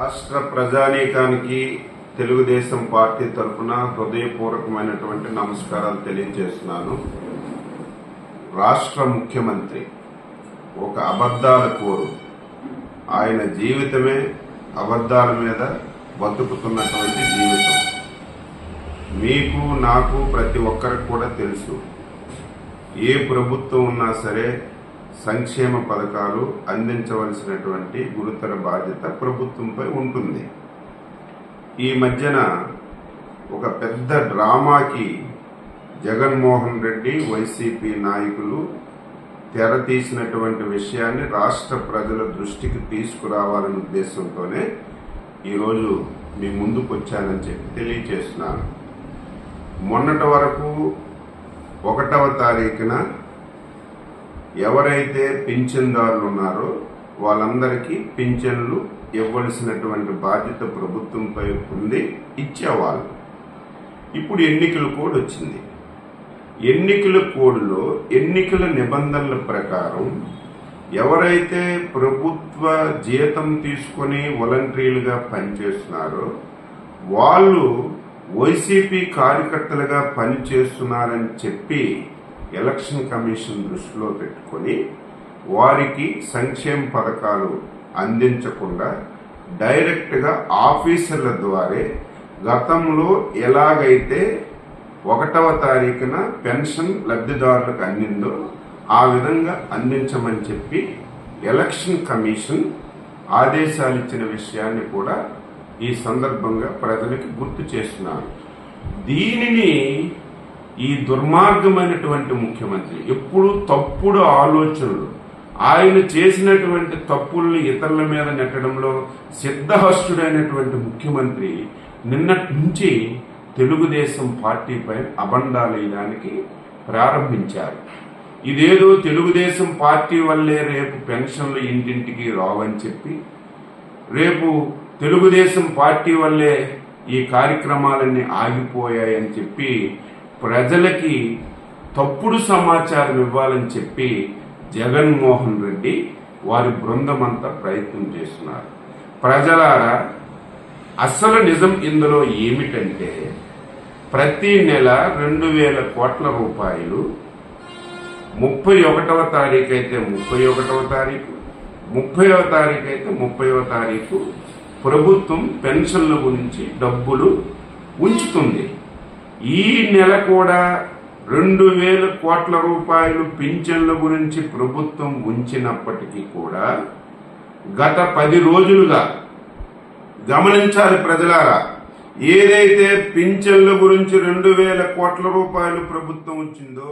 రాష్ట్ర ప్రజానీకానికి తెలుగుదేశం పార్టీ తరఫున హృదయపూర్వకమైనటువంటి నమస్కారాలు తెలియజేస్తున్నాను. రాష్ట్ర ముఖ్యమంత్రి ఒక అబద్ధాల కోరు. ఆయన జీవితమే అబద్ధాల మీద బతుకుతున్నటువంటి జీవితం. మీకు నాకు ప్రతి ఒక్కరికి కూడా తెలుసు, ఏ ప్రభుత్వం ఉన్నా సరే సంక్షేమ పథకాలు అందించవలసినటువంటి గురుతర బాధ్యత ప్రభుత్వంపై ఉంటుంది. ఈ మధ్యన ఒక పెద్ద డ్రామాకి జగన్మోహన్ రెడ్డి వైసీపీ నాయకులు తెర తీసినటువంటి విషయాన్ని రాష్ట్ర ప్రజల దృష్టికి తీసుకురావాలనే ఉద్దేశంతోనే ఈరోజు మీ ముందుకు వచ్చానని చెప్పి తెలియజేస్తున్నాను. మొన్నటి వరకు 1వ తారీఖున ఎవరైతే పింఛన్దారులు ఉన్నారో వాళ్ళందరికీ పింఛన్లు ఇవ్వాల్సినటువంటి బాధ్యత ప్రభుత్వంపై ఉంది, ఇచ్చేవాళ్ళు. ఇప్పుడు ఎన్నికల కోడ్ వచ్చింది. ఎన్నికల కోడ్లో ఎన్నికల నిబంధనల ప్రకారం ఎవరైతే ప్రభుత్వ జీతం తీసుకుని వాలంటీర్లుగా పనిచేస్తున్నారో వాళ్ళు వైసీపీ కార్యకర్తలుగా పనిచేస్తున్నారని చెప్పి ఎలక్షన్ కమిషన్ దృష్టిలో పెట్టుకుని వారికి సంక్షేమ పథకాలు అందించకుండా డైరెక్ట్గా ఆఫీసర్ల ద్వారా గతంలో ఎలాగైతే 1వ తారీఖున పెన్షన్ లబ్ధిదారులకు అందిందో ఆ విధంగా అందించమని చెప్పి ఎలక్షన్ కమిషన్ ఆదేశాలు ఇచ్చిన విషయాన్ని కూడా ఈ సందర్భంగా ప్రజలకు గుర్తు చేస్తున్నారు. దీనిని ఈ దుర్మార్గమైనటువంటి ముఖ్యమంత్రి ఎప్పుడు తప్పుడు ఆలోచనలు, ఆయన చేసినటువంటి తప్పుల్ని ఇతరుల మీద నెట్టడంలో సిద్ధహస్తుడైనటువంటి ముఖ్యమంత్రి నిన్నటి నుంచి తెలుగుదేశం పార్టీపై అబండాలేయడానికి ప్రారంభించారు. ఇదేదో తెలుగుదేశం పార్టీ వల్లే రేపు పెన్షన్లు ఇంటింటికి రావని చెప్పి, రేపు తెలుగుదేశం పార్టీ వల్లే ఈ కార్యక్రమాలన్నీ ఆగిపోయాయని చెప్పి ప్రజలకి తప్పుడు సమాచారం ఇవ్వాలని చెప్పి జగన్మోహన్ రెడ్డి వారి బృందం అంతా ప్రయత్నం చేస్తున్నారు. ప్రజలారా, అసలు నిజం ఇందులో ఏమిటంటే ప్రతి నెల 2,000 కోట్ల రూపాయలు 31వ తారీఖు అయితే 31వ తారీఖు, 30వ తారీఖు అయితే 30వ తారీఖు ప్రభుత్వం పెన్షన్ల గురించి డబ్బులు ఉంచుతుంది. ఈ నెల కూడా 2,000 కోట్ల రూపాయలు పింఛన్ల గురించి ప్రభుత్వం ఉంచినప్పటికీ కూడా గత 10 రోజులుగా గమనించాలి ప్రజలారా, ఏదైతే పింఛన్ల గురించి 2,000 కోట్ల రూపాయలు ప్రభుత్వం ఉంచిందో